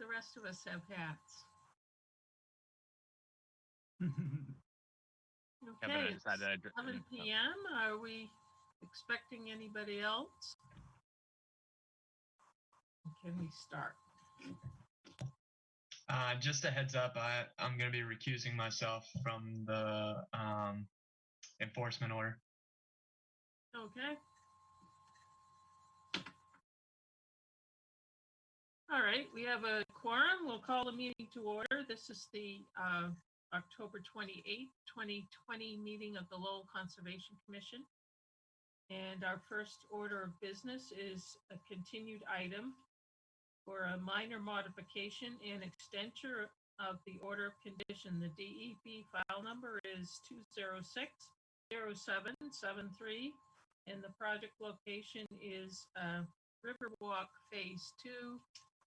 the rest of us have hats. Kevin, Okay, I it's decided 11 p.m. Are we expecting anybody else? Can we start? Just a heads up, I'm going to be recusing myself from the enforcement order. Okay. All right, we have a quorum. We'll call the meeting to order. This is the October 28th, 2020 meeting of the Lowell Conservation Commission. And our first order of business is a continued item for a minor modification and extension of the order of condition. The DEP file number is 206-0773, and the project location is Riverwalk Phase 2,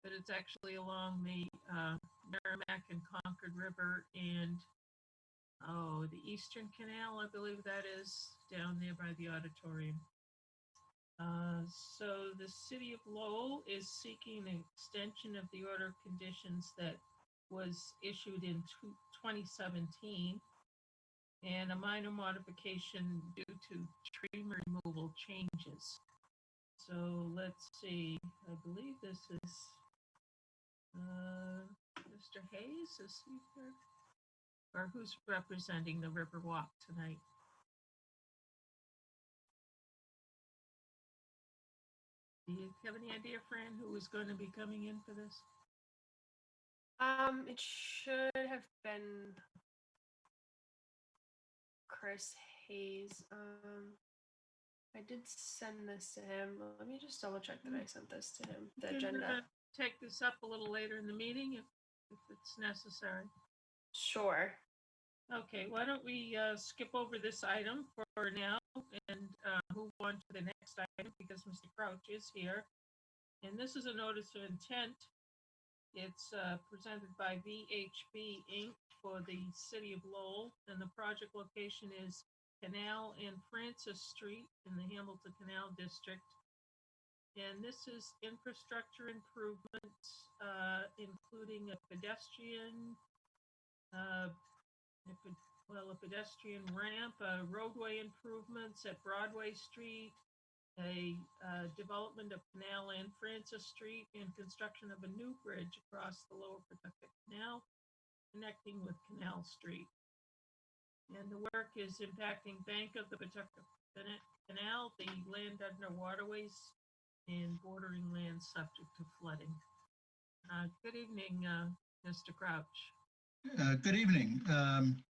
but it's actually along the Merrimack and Concord River and the Eastern Canal, I believe that is, down there by the auditorium. So the City of Lowell is seeking an extension of the order of conditions that was issued in 2017 and a minor modification due to tree removal changes. So let's see, I believe this is Mr. Hayes, is he here? Or who's representing the Riverwalk tonight? Do you have any idea, Fran, who is going to be coming in for this? It should have been Chris Hayes. I did send this to him. Let me just double check that I sent this to him, the agenda. Take this up a little later in the meeting if it's necessary. Sure. Okay, why don't we skip over this item for now and move on to the next item because Mr. Crouch is here. And this is a notice of intent. It's presented by VHB Inc. for the City of Lowell, and the project location is Canal and Francis Street in the Hamilton Canal District. And this is infrastructure improvements, including a pedestrian, a pedestrian ramp, roadway improvements at Broadway Street, a development of Canal and Francis Street, and construction of a new bridge across the Lower Pawtucket Canal, connecting with Canal Street. And the work is impacting Bank of the Pawtucket Canal, the land under waterways, and bordering land subject to flooding. Good evening, Mr. Crouch. Good evening. I'm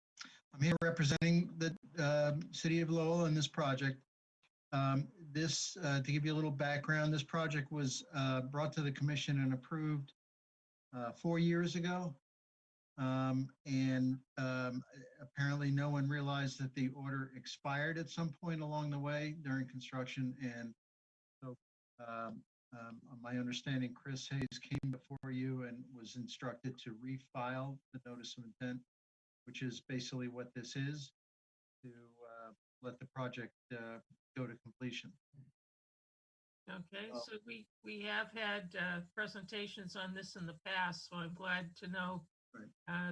here representing the City of Lowell in this project. To give you a little background, this project was brought to the commission and approved 4 years ago. Apparently no one realized that the order expired at some point along the way during construction. And so my understanding, Chris Hayes came before you and was instructed to refile the notice of intent, which is basically what this is, to let the project go to completion. Okay, so we have had presentations on this in the past, so I'm glad to know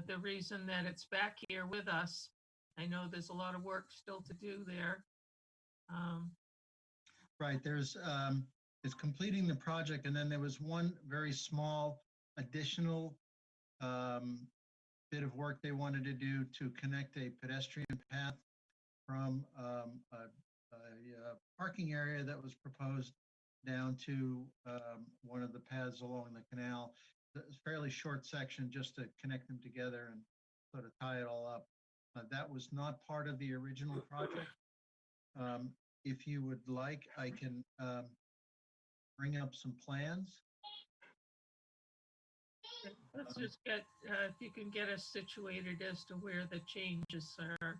the reason that it's back here with us. I know there's a lot of work still to do there. Right, it's completing the project, and then there was one very small additional bit of work they wanted to do to connect a pedestrian path from a parking area that was proposed down to one of the paths along the canal. It's a fairly short section just to connect them together and sort of tie it all up. That was not part of the original project. If you would like, I can bring up some plans. Let's just get, if you can get us situated as to where the changes are.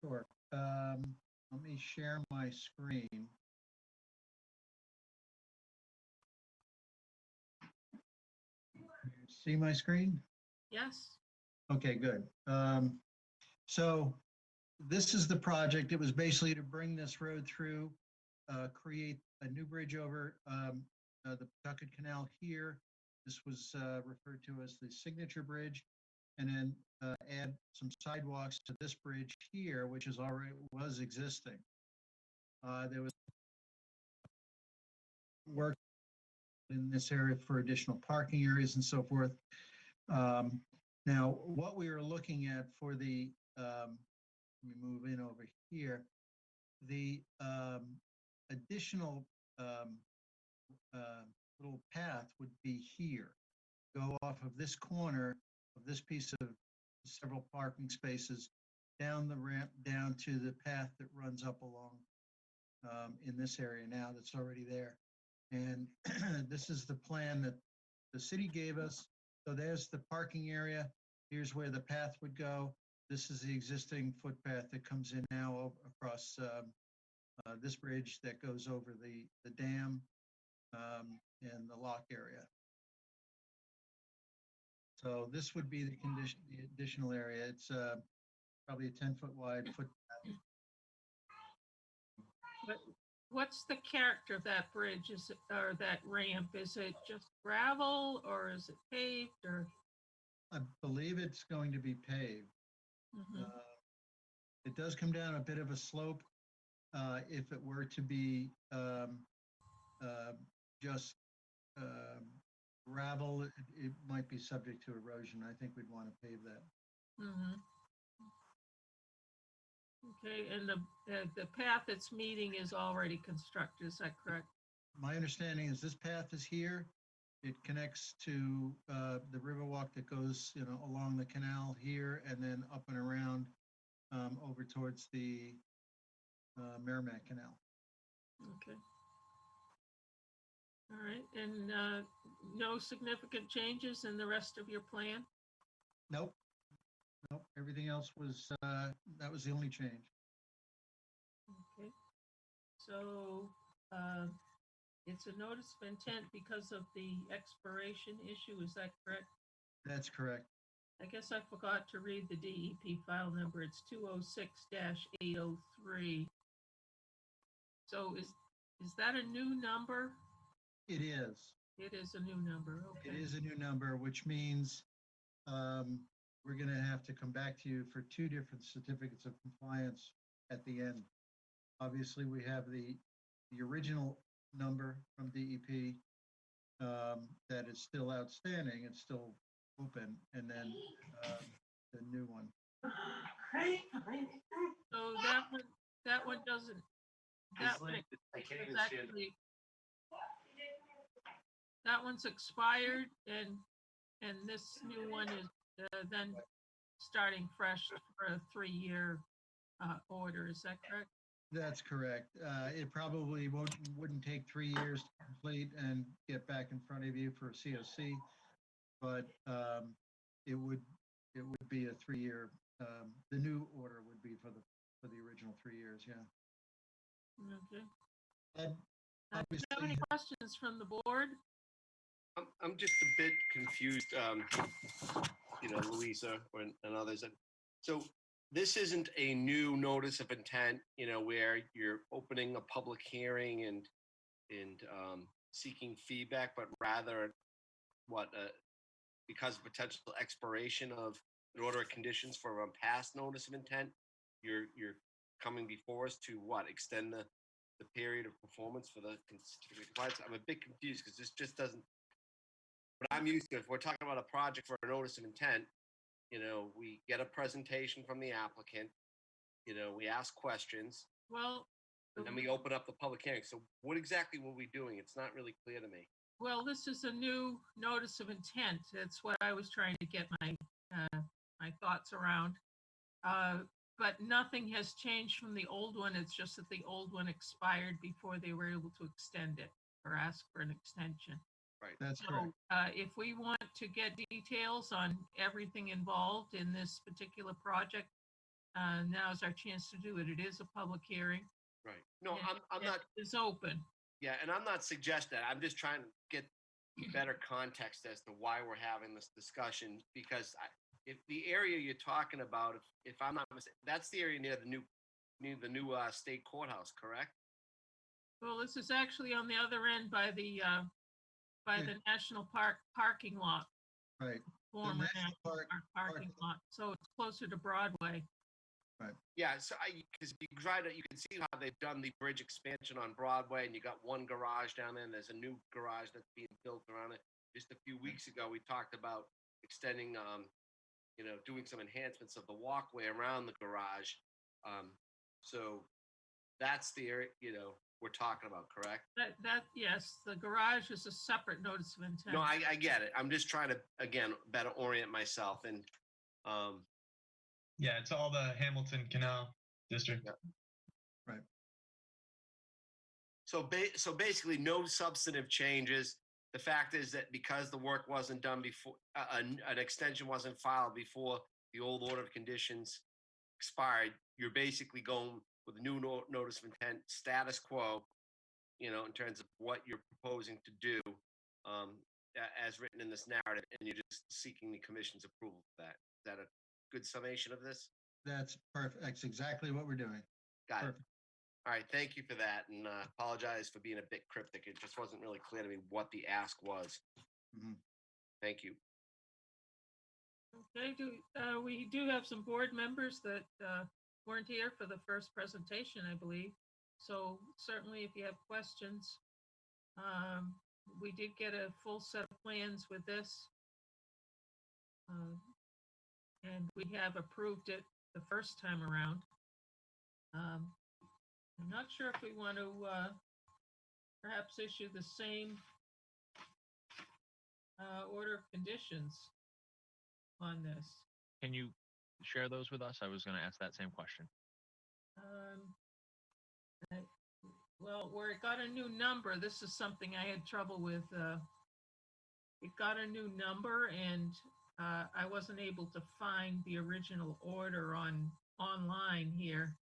Sure. Let me share my screen. See my screen? Yes. Okay, good. So this is the project. It was basically to bring this road through, create a new bridge over the Pawtucket Canal here, This was referred to as the signature bridge, and then add some sidewalks to this bridge here, which is already was existing. There was work in this area for additional parking areas and so forth. Now, what we are looking at for the, let me move in over here, the additional little path would be here. Go off of this corner of this piece of several parking spaces down the ramp, down to the path that runs up along in this area now that's already there. And this is the plan that the city gave us. So there's the parking area. Here's where the path would go. This is the existing footpath that comes in now across this bridge that goes over the dam and the lock area. So this would be the additional area. It's probably a 10-foot wide footpath. But what's the character of that bridge? Is it, or that ramp? Is it just gravel or is it paved or? I believe it's going to be paved. Mhm. It does come down a bit of a slope. If it were to be just gravel, it might be subject to erosion. I think we'd want to pave that. Mhm. Okay, and the path it's meeting is already constructed, is that correct? My understanding is this path is here. It connects to the Riverwalk that goes, along the canal here and then up and around over towards the Merrimack Canal. Okay. All right, and no significant changes in the rest of your plan? Nope. Nope. Everything else was, that was the only change. Okay. So it's a notice of intent because of the expiration issue, is that correct? That's correct. I guess I forgot to read the DEP file number. It's 206-803. So is that a new number? It is. It is a new number, It okay. is a new number, which means we're going to have to come back to you for two different certificates of compliance at the end. Obviously, we have the original number from DEP that is still outstanding, it's still open, and then the new one. So that one doesn't, that one is actually, that one's expired and this new one is then starting fresh for a 3-year order, is that correct? That's correct. It probably wouldn't take 3 years to complete and get back in front of you for a COC, but it would be a 3-year. The new order would be for the original 3 years. Yeah. Okay. And Do you have any obviously, questions from the board? I'm just a bit confused, Louisa and others. So this isn't a new notice of intent, where you're opening a public hearing and seeking feedback, but rather because of potential expiration of an order of conditions for a past notice of intent, you're coming before us to extend the period of performance for the certificate of compliance. I'm a bit confused because this just doesn't. What I'm used to, if we're talking about a project for a notice of intent, we get a presentation from the applicant, we ask questions, Well, and then we open up the public hearing. So what exactly were we doing? It's not really clear to me. well, this is a new notice of intent. That's what I was trying to get my thoughts around. But nothing has changed from the old one. It's just that the old one expired before they were able to extend it or ask for an extension. that's correct. So if we want to get details on everything involved in this particular project, now's our chance to do it. It is a public hearing. Right. No, and I'm not. It's open. Yeah, and I'm not suggesting that. I'm just trying to get better context as to why we're having this discussion, because if the area you're talking about, if I'm not mistaken, that's the area near the new state courthouse, correct? Well, this is actually on the other end by the by Yeah. the National Park parking lot, Right. former National National Park Park parking lot, so it's closer to Broadway. Yeah, so because you drive it, you can see how they've done the bridge expansion on Broadway, and you got one garage down there, and there's a new garage that's being built around it. Just a few weeks ago, we talked about extending, doing some enhancements of the walkway around the garage. So that's the area, we're talking about, correct? Yes, the garage is a separate notice of intent. No, I get it. I'm just trying to, again, better orient myself, and Yeah, it's all the Hamilton Canal District. Yeah. So basically, no substantive changes. The fact is that because the work wasn't done before, an extension wasn't filed before the old order of conditions expired, you're basically going with a new notice of intent, status quo, in terms of what you're proposing to do, as written in this narrative, and you're just seeking the commission's approval for that. Is that a good summation of this? That's perfect. That's exactly what we're doing. Got it. Perfect. All right, thank you for that, and apologize for being a bit cryptic. It just wasn't really clear to me what the ask was. Mhm. Thank you. Okay, we do have some board members that weren't here for the first presentation, I believe. So certainly if you have questions, we did get a full set of plans with this. And we have approved it the first time around. I'm not sure if we want to perhaps issue the same order of conditions on this. Can you share those with us? I was going to ask that same question. Well, where it got a new number, this is something I had trouble with. It got a new number, and I wasn't able to find the original order online here.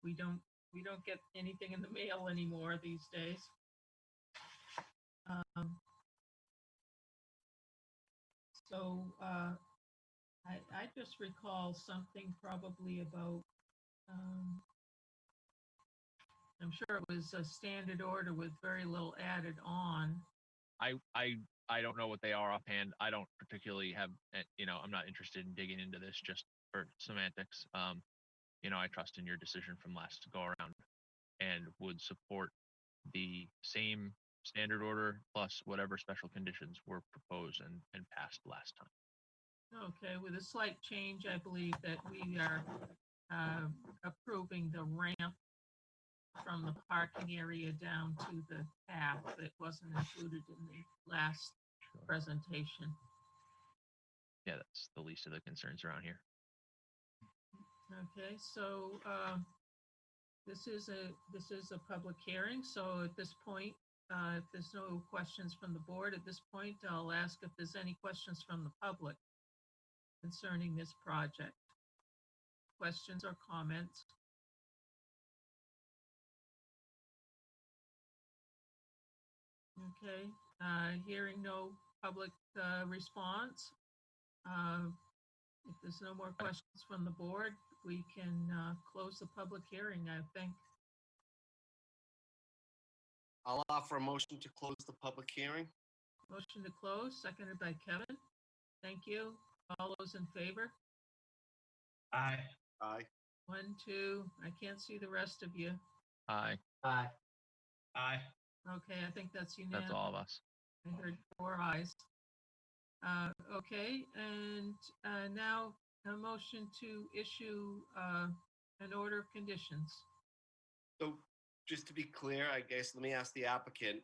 We don't get anything in the mail anymore these days. So I just recall something probably about. I'm sure it was a standard order with very little added on. I don't know what they are offhand. I don't particularly have, I'm not interested in digging into this just for semantics. I trust in your decision from last go around and would support the same standard order plus whatever special conditions were proposed and passed last time. Okay, with a slight change, I believe that we are approving the ramp from the parking area down to the path that wasn't included in the last presentation. Yeah, that's the least of the concerns around here. Okay, so this is a public hearing. So at this point, if there's no questions from the board at this point, I'll ask if there's any questions from the public concerning this project. Questions or comments? Okay, hearing no public response. If there's no more questions from the board, we can close the public hearing, I think. I'll offer a motion to close the public hearing. Motion to close, seconded by Kevin. Thank you. All those in favor? Aye. Aye. 1, 2, I can't see the rest of you. Aye, Aye. Okay, I think that's unanimous. that's all of us. I heard 4 ayes. Okay, and now a motion to issue an order of conditions. So just to be clear, I guess, let me ask the applicant,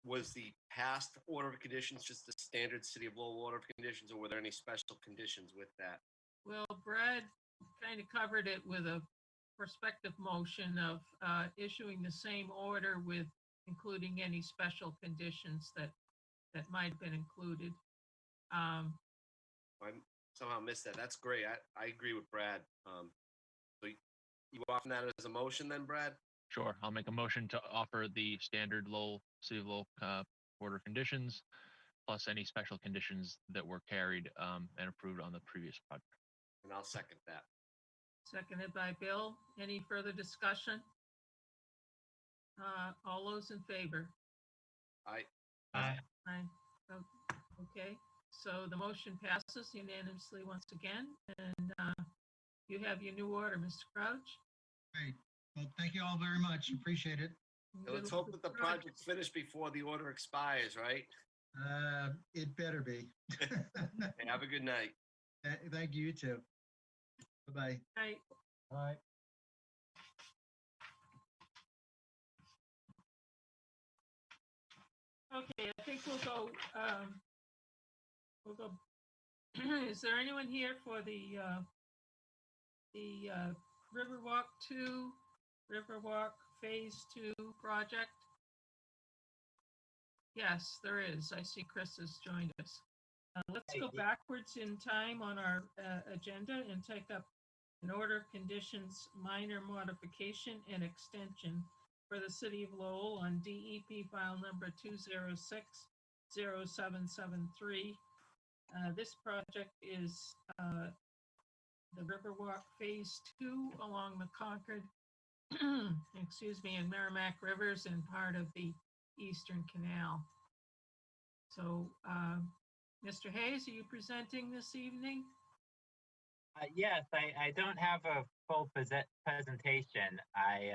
was the past order of conditions just the standard City of Lowell order of conditions, or were there any special conditions with that? Well, Brad kind of covered it with a prospective motion of issuing the same order with including any special conditions that might have been included. I somehow missed that. That's great. I agree with Brad. So you offer that as a motion then, Brad? Sure, I'll make a motion to offer the standard Lowell, City of Lowell order conditions, plus any special conditions that were carried and approved on the previous project. And I'll second that. Seconded by Bill. Any further discussion? All those in favor? Aye. Aye. Aye. Okay, so the motion passes unanimously once again, and you have your new order, Mr. Crouch. Great. Well, thank you all very much. Appreciate it. And And let's good luck hope with that the project. project's finished before the order expires, right? It better be. Hey, have a good night. Thank you, you too. Bye-bye. Right. Bye. Okay, I think we'll go, is there anyone here for the Riverwalk 2, Riverwalk Phase 2 project? Yes, there is. I see Chris has joined us. Let's go backwards in time on our agenda and take up an order of conditions, minor modification and extension for the city of Lowell on DEP file number 2060773. This project is the Riverwalk Phase 2 along the Concord, excuse me, and Merrimack Rivers and part of the Eastern Canal. So, Mr. Hayes, are you presenting this evening? Yes, I don't have a full presentation. I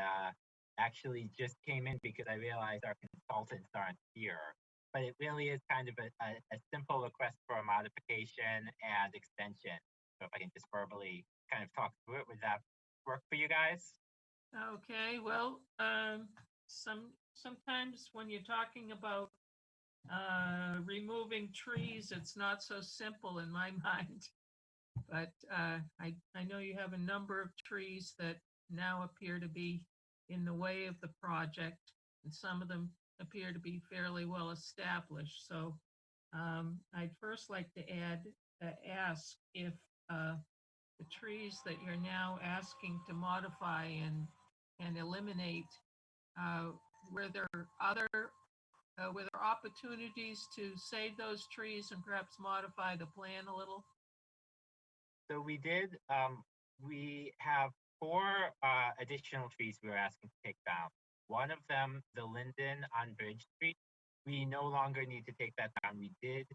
actually just came in because I realized our consultants aren't here. But it really is kind of a simple request for a modification and extension. So if I can just verbally kind of talk through it, would that work for you guys? Okay, well, sometimes when you're talking about removing trees, it's not so simple in my mind. But I know you have a number of trees that now appear to be in the way of the project, and some of them appear to be fairly well established. So I'd first like to ask if the trees that you're now asking to modify and eliminate, were there opportunities to save those trees and perhaps modify the plan a little? So we did. We have 4 additional trees we were asking to take down. One of them, the linden on Bridge Street, we no longer need to take that down. We did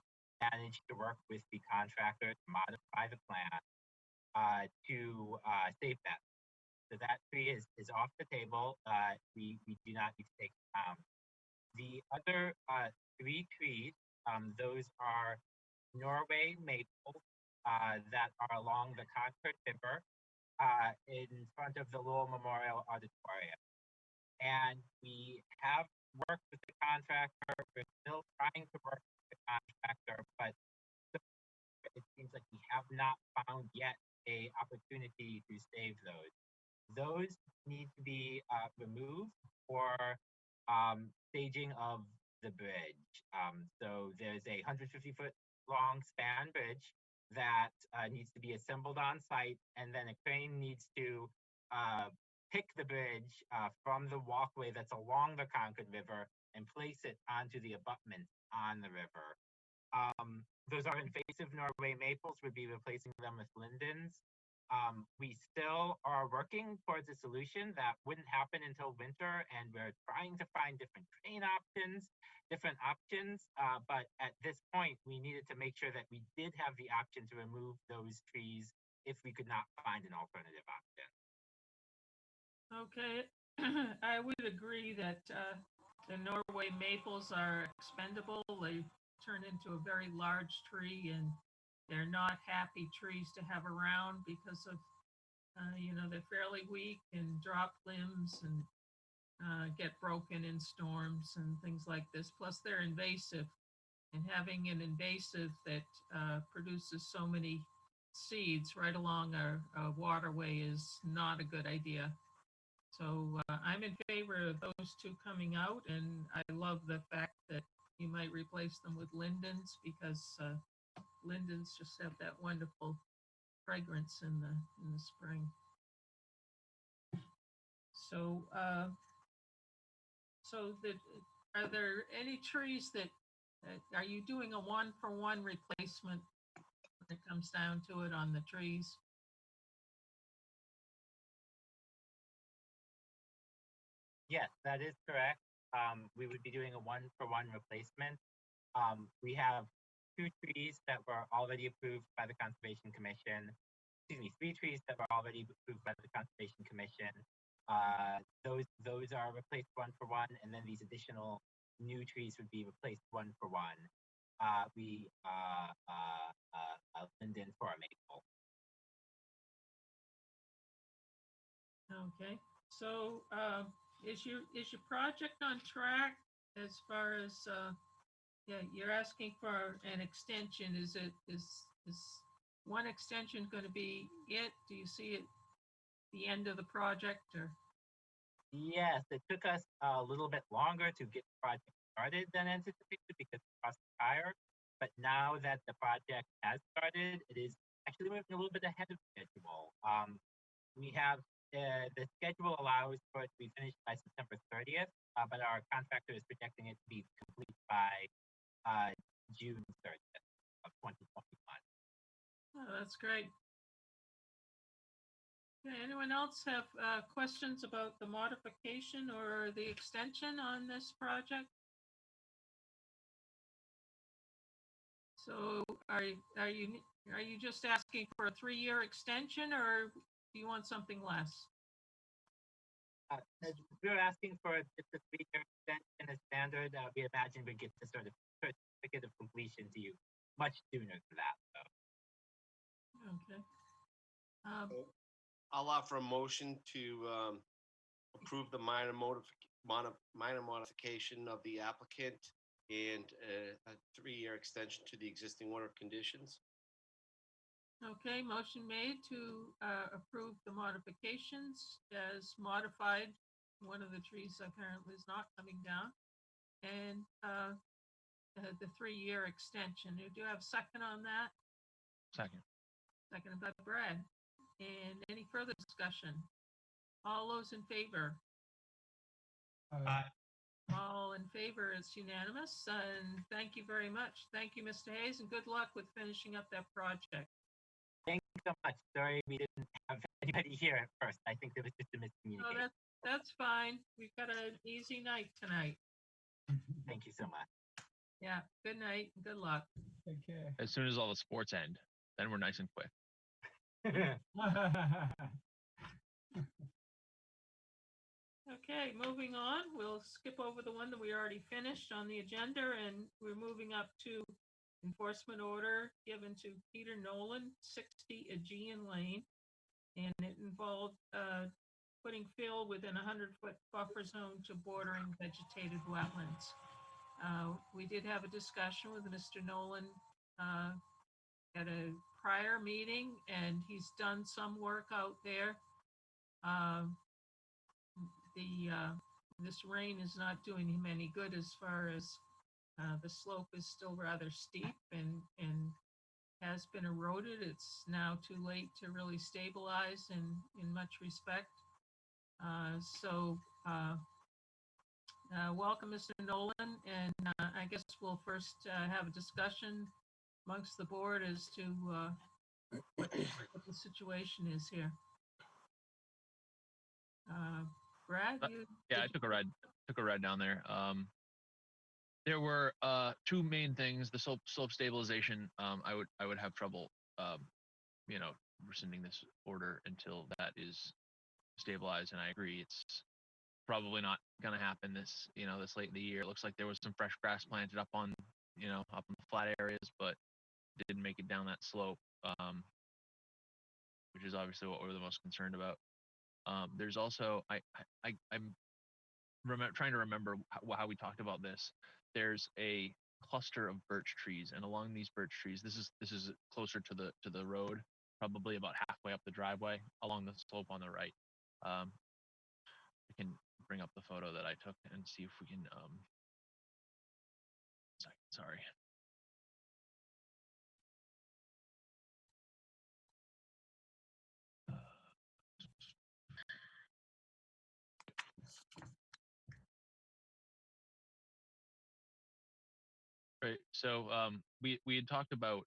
manage to work with the contractor to modify the plan to save that. So that tree is off the table. We do not need to take it down. The other 3 trees, those are Norway maple that are along the Concord River in front of the Lowell Memorial Auditorium. And we have worked with the contractor. We're still trying to work with the contractor, but it seems like we have not found yet a opportunity to save those. Those need to be removed for staging of the bridge. So there's a 150-foot long span bridge that needs to be assembled on site, and then a crane needs to pick the bridge from the walkway that's along the Concord River and place it onto the abutments on the river. Those are invasive Norway maples. We'd be replacing them with lindens. We still are working towards a solution that wouldn't happen until winter, and we're trying to find different crane options, but at this point, we needed to make sure that we did have the option to remove those trees if we could not find an alternative option. Okay, I would agree that the Norway maples are expendable. They turn into a very large tree, and they're not happy trees to have around because of, they're fairly weak and drop limbs and get broken in storms and things like this. Plus, they're invasive, and having an invasive that produces so many seeds right along a waterway is not a good idea. So I'm in favor of those 2 coming out, and I love the fact that you might replace them with lindens because lindens just have that wonderful fragrance in the spring. So, are there any trees that are you doing a 1-for-1 replacement when it comes down to it on the trees? Yes, that is correct. We would be doing a 1-for-1 replacement. We have 2 trees that were already approved by the Conservation Commission. Excuse me, 3 trees that were already approved by the Conservation Commission. Those are replaced one for one, and then these additional new trees would be replaced one for one. Linden for a maple. Okay, so, is your project on track as far as, yeah, you're asking for an extension, is one extension gonna be it? Do you see it, the end of the project, or? Yes, it took us a little bit longer to get the project started than anticipated because it cost higher. But now that the project has started, it is actually moving a little bit ahead of schedule. We have the schedule allows for it to be finished by September 30th, but our contractor is projecting it to be complete by June 30th of 2021. Oh, that's great. Okay, anyone else have questions about the modification or the extension on this project? So are you just asking for a 3-year extension, or do you want something less? We're asking for just a 3-year extension as standard. We imagine we get the sort of certificate of completion to you much sooner than that. Okay. I'll offer a motion to approve the minor modification of the applicant and a 3-year extension to the existing order of conditions. Okay, motion made to approve the modifications as modified. One of the trees apparently is not coming down. And the 3-year extension. You do have a second on that? Second. Seconded by Brad. And any further discussion? All those in favor? All in favor, it's unanimous, and thank you very much. Thank you, Mr. Hayes, and good luck with finishing up that project. Thank you so much. Sorry we didn't have anybody here at first. I think there was just a miscommunication. Oh, that's fine. We've got an easy night tonight. Thank you so much. Yeah, good night and good luck. Take care. As soon as all the sports end, then we're nice and quick. Okay, moving on. We'll skip over the one that we already finished on the agenda, and we're moving up to enforcement order given to Peter Nolan, 60 Aegean Lane. And it involved putting fill within a 100-foot buffer zone to bordering vegetated wetlands. We did have a discussion with Mr. Nolan at a prior meeting, and he's done some work out there. This rain is not doing him any good as far as the slope is still rather steep and has been eroded. It's now too late to really stabilize in much respect. Welcome, Mr. Nolan, and I guess we'll first have a discussion amongst the board as to what the situation is here. Brad, Yeah, I took a ride down there. There were 2 main things. The slope stabilization. I would have trouble, rescinding this order until that is stabilized. And I agree, it's probably not going to happen this late in the year. It looks like there was some fresh grass planted up on the flat areas, but didn't make it down that slope, which is obviously what we're the most concerned about. There's also I'm trying to remember how we talked about this. There's a cluster of birch trees, and along these birch trees, this is closer to the road, probably about halfway up the driveway along the slope on the right. I can bring up the photo that I took and see if we can. Sorry. Right. So we had talked about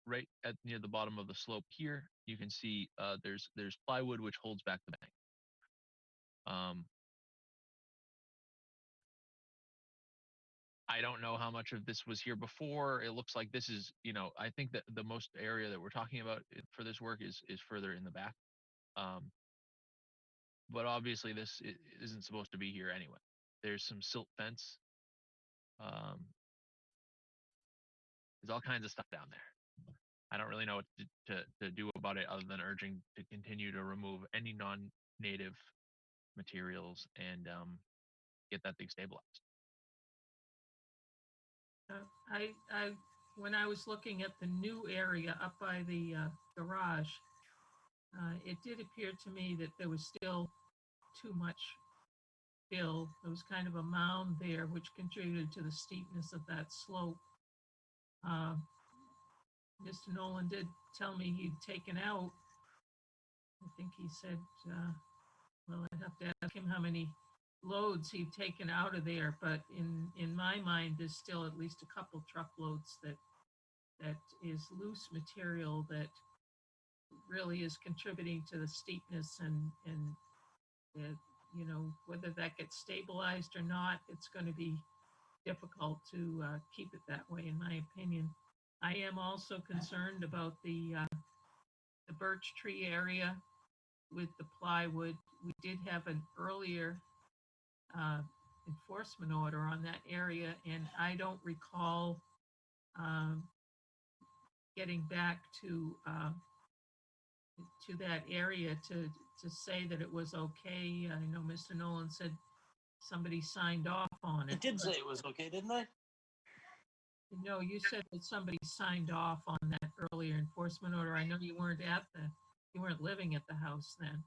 right at near the bottom of the slope here. You can see there's plywood which holds back the bank. I don't know how much of this was here before. It looks like this is, I think that the most area that we're talking about for this work is further in the back. But obviously this isn't supposed to be here anyway. There's some silt fence. There's all kinds of stuff down there. I don't really know what to do about it other than urging to continue to remove any non-native materials and get that thing stabilized. When I was looking at the new area up by the garage, it did appear to me that there was still too much fill. There was kind of a mound there, which contributed to the steepness of that slope. Mr. Nolan did tell me he'd taken out, I think he said, well, I'd have to ask him how many loads he'd taken out of there, but in my mind, there's still at least a couple truckloads that is loose material that really is contributing to the steepness and whether that gets stabilized or not, it's going to be difficult to keep it that way, in my opinion. I am also concerned about the birch tree area with the plywood. We did have an earlier enforcement order on that area, and I don't recall getting back to that area to say that it was okay. I know Mr. Nolan said somebody signed off on it. I did say it was okay, didn't I? No, you said that somebody signed off on that earlier enforcement order. I know you weren't living at the house then.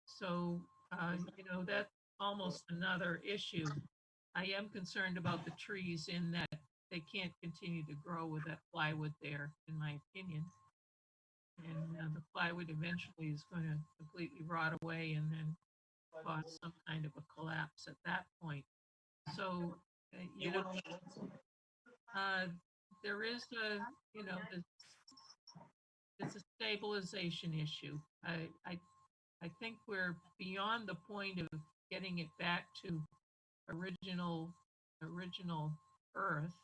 So, that's almost another issue. I am concerned about the trees in that they can't continue to grow with that plywood there, in my opinion. And the plywood eventually is going to completely rot away and then cause some kind of a collapse at that point. So, there is it's a stabilization issue. I think we're beyond the point of getting it back to original earth,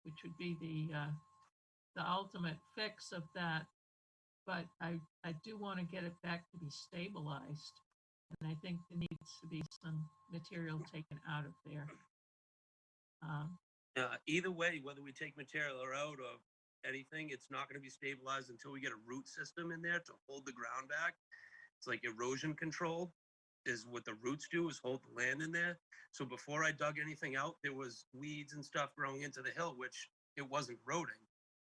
which would be the ultimate fix of that. But I do want to get it back to be stabilized. And I think there needs to be some material taken out of there. Either way, whether we take material out or anything, it's not going to be stabilized until we get a root system in there to hold the ground back. It's like erosion control is what the roots do, is hold the land in there. So before I dug anything out, there was weeds and stuff growing into the hill, which it wasn't eroding.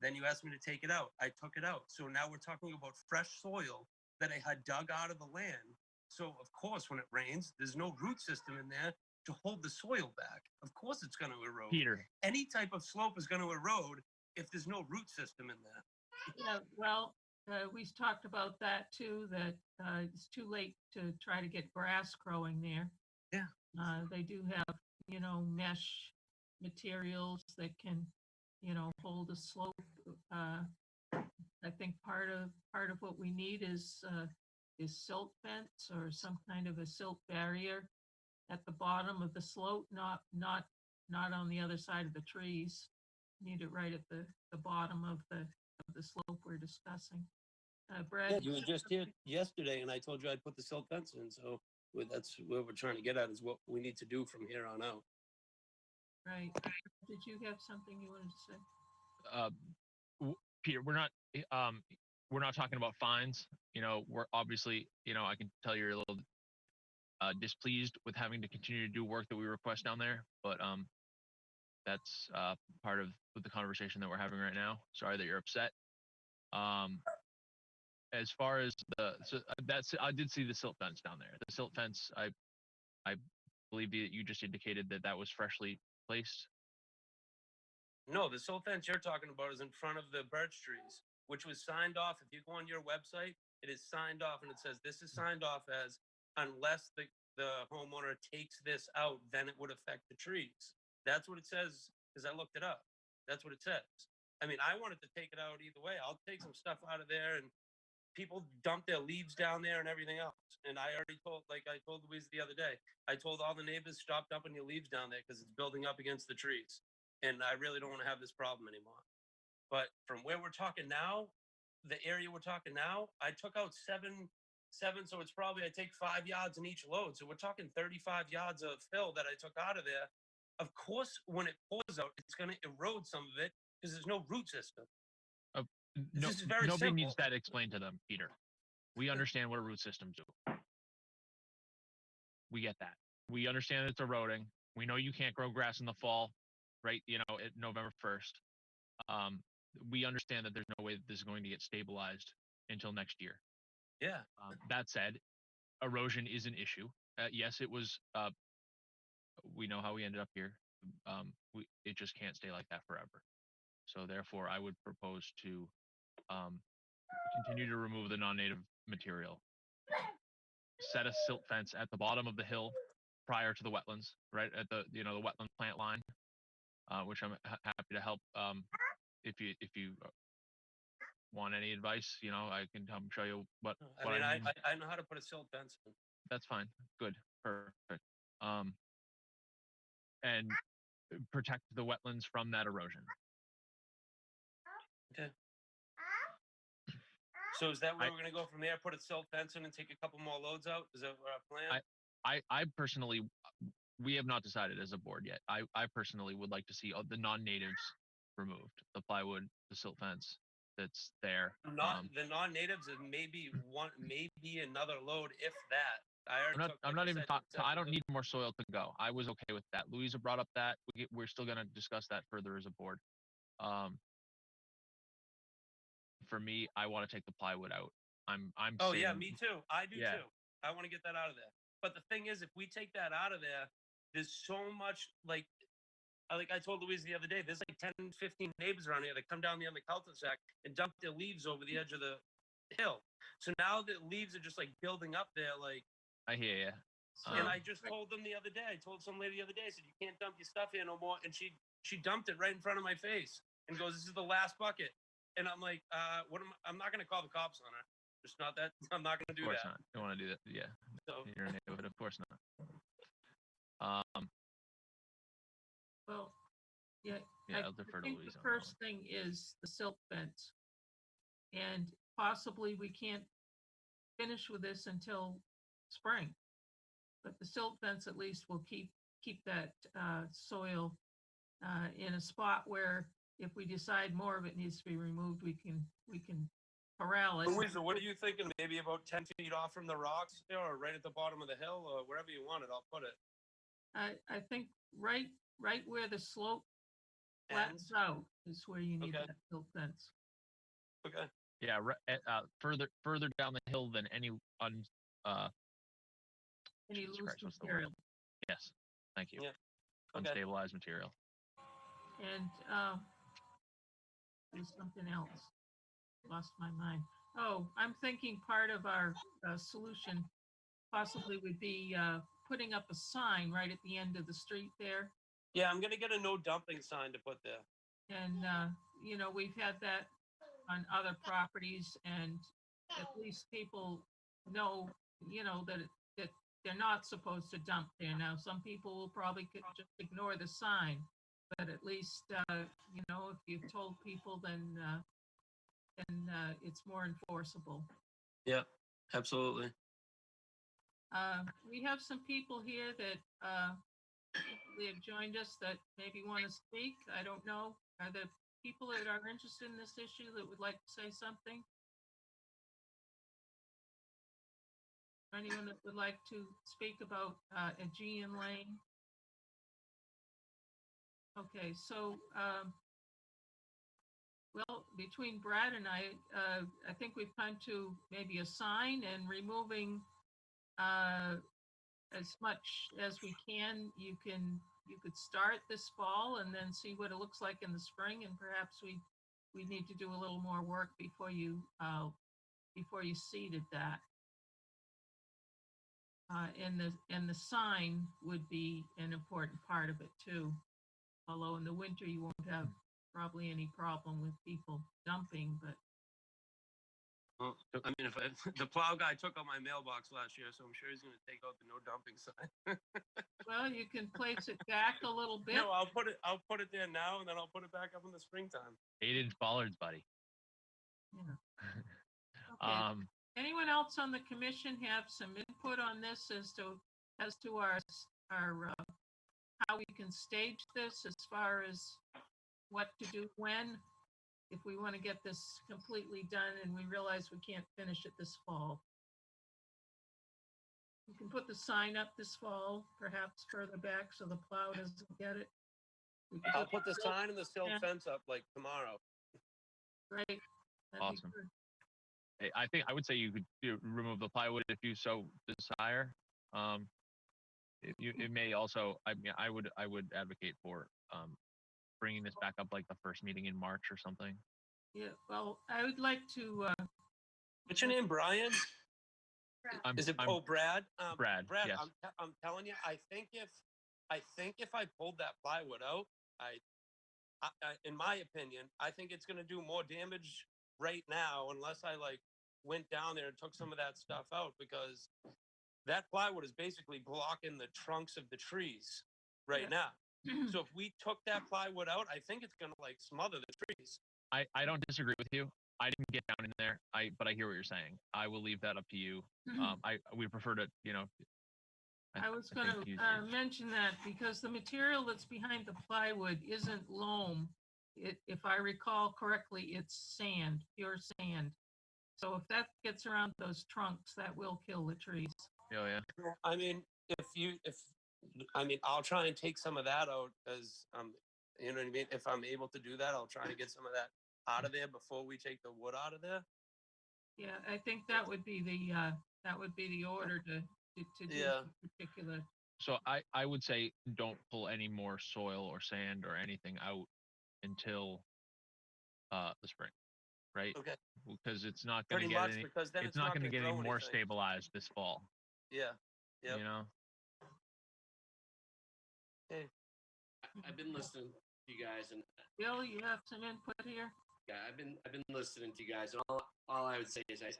Then you asked me to take it out. I took it out. So now we're talking about fresh soil that I had dug out of the land. So of course, when it rains, there's no root system in there to hold the soil back. Of course it's going to erode. Peter, Any type of slope is going to erode if there's no root system in there. Yeah, well, we talked about that too, that it's too late to try to get grass growing there. Yeah. They do have, mesh materials that can, hold a slope. I think part of what we need is silt fence or some kind of a silt barrier at the bottom of the slope, not on the other side of the trees. Need it right at the bottom of the slope we're discussing. Brad? Yeah, you were just here yesterday, and I told you I'd put the silt fence in. So that's what we're trying to get at, is what we need to do from here on out. Right. Did you have something you wanted to say? Peter, we're not talking about fines. We're obviously, I can tell you're a little displeased with having to continue to do work that we request down there, but that's part of the conversation that we're having right now. Sorry that you're upset. As far as I did see the silt fence down there. The silt fence, I believe that you just indicated that was freshly placed. No, the silt fence you're talking about is in front of the birch trees, which was signed off. If you go on your website, it is signed off, and it says this is signed off as unless the homeowner takes this out, then it would affect the trees. That's what it says, because I looked it up. That's what it says. I mean, I wanted to take it out either way. I'll take some stuff out of there, and people dump their leaves down there and everything else. And I already told Louise the other day, I told all the neighbors, stop dumping your leaves down there because it's building up against the trees. and I really don't want to have this problem anymore. But from where we're talking now, the area we're talking now, I took out seven, so it's probably I take 5 yards in each load. So we're talking 35 yards of fill that I took out of there. Of course, when it pours out, it's going to erode some of it because there's no root system. No, This is very nobody needs simple. that explained to them, Peter. We understand what root systems do. We get that. We understand it's eroding. We know you can't grow grass in the fall, right? You know, at November 1st. We understand that there's no way that this is going to get stabilized until next year. Yeah. That said, erosion is an issue. Yes, it was. We know how we ended up here. It just can't stay like that forever. So therefore, I would propose to continue to remove the non-native material. Set a silt fence at the bottom of the hill prior to the wetlands, right at the the wetland plant line, which I'm happy to help. If you want any advice, I can come show you what. I mean, I know how to put a silt fence in. That's fine. Good. Perfect. And protect the wetlands from that erosion. Okay. So is that where we're gonna go from there? Put a silt fence in and take a couple more loads out? Is that our plan? I personally, we have not decided as a board yet. I personally would like to see the non-natives removed, the plywood, the silt fence that's there. The non-natives is maybe another load, if that. I'm not even talking. I don't need more soil to go. I was okay with that. Louisa brought up that we're still going to discuss that further as a board. For me, I want to take the plywood out. I'm. Oh saving, yeah, me too. I do Yeah. too. I want to get that out of there. But the thing is, if we take that out of there, there's so much like I told Louise the other day, there's like 10, 15 neighbors around here that come down the other cul-de-sac and dump their leaves over the edge of the hill. So now the leaves are just like building up there, like. I hear you. And I just told them the other day. I told some lady the other day. I said, "You can't dump your stuff here no more." And she dumped it right in front of my face and goes, "This is the last bucket." And I'm like, I'm not going to call the cops on her. Just not that. I'm not going to do Of course that. not. You want to do that? Yeah. So, You're a neighborhood. Of course not. Well, yeah. Yeah, I I'll defer to think Louise the on that one. first thing is the silt fence. And possibly we can't finish with this until spring. But the silt fence at least will keep that soil in a spot where if we decide more of it needs to be removed, we can corral it. Louisa, what are you thinking? Maybe about 10 feet off from the rocks there, or right at the bottom of the hill, or wherever you want it. I'll put it. I think right where the slope flattens out is where you need Okay. that silt fence. Okay. Yeah. Further down the hill than any Any Jesus loose Christ, what's the word? material. Yes. Thank you. Yeah. Okay. Unstabilized material. And there's something else. Lost my mind. Oh, I'm thinking part of our solution possibly would be putting up a sign right at the end of the street there. Yeah, I'm gonna get a no dumping sign to put there. And, we've had that on other properties, and at least people know, that they're not supposed to dump there. Now, some people will probably just ignore the sign, but at least, if you've told people, then it's more enforceable. Yeah, absolutely. We have some people here that they have joined us that maybe want to speak. I don't know. Are there people that are interested in this issue that would like to say something? Anyone that would like to speak about Aegean Lane? Okay, so well, between Brad and I think we've come to maybe a sign and removing as much as we can. You could start this fall and then see what it looks like in the spring, and perhaps we need to do a little more work before you seeded that. And the sign would be an important part of it too. Although in the winter you won't have probably any problem with people dumping, but Well, I mean, if the plow guy took out my mailbox last year, so I'm sure he's going to take out the no dumping sign. Well, you can place it back a little bit. No, I'll put it there now, and then I'll put it back up in the springtime. 8-inch bollards, buddy. Yeah. Okay. Anyone else on the commission have some input on this as to our how we can stage this as far as what to do when, if we want to get this completely done and we realize we can't finish it this fall? You can put the sign up this fall, perhaps further back so the plow doesn't get it. We could I'll do put the silt- sign and the silt yeah. fence up like tomorrow. Great. That'd be Awesome. good. I think I would say you could remove the plywood if you so desire. It may also. I mean, I would advocate for bringing this back up like the first meeting in March or something. Yeah, well, I would like to, What's your name, Brian? Is it? I'm Brad. Brad, Brad, yes. I'm telling you, I think if I pulled that plywood out, I in my opinion, I think it's going to do more damage right now unless I like went down there and took some of that stuff out, because that plywood is basically blocking the trunks of the trees right Yeah. now. So if we took that plywood out, I think it's going to like smother the trees. I don't disagree with you. I didn't get down in there. But I hear what you're saying. I will leave that up to you. We prefer to, I was I going think to you- mention that because the material that's behind the plywood isn't loam. If I recall correctly, it's sand, pure sand. So if that gets around those trunks, that will kill the trees. Oh yeah. I mean, I'll try and take some of that out as you know what I mean. If I'm able to do that, I'll try to get some of that out of there before we take the wood out of there. Yeah, I think that would be the order to do Yeah. particular. So I would say don't pull any more soil or sand or anything out until the spring, right? Okay. Because it's not going to Pretty get much, any. because then It's not going to get grow any more anything. stabilized this fall. Yeah. Yep. You know. I've been listening to you guys, and Bill, you have some input here? yeah, I've been listening to you guys. And all I would say is, I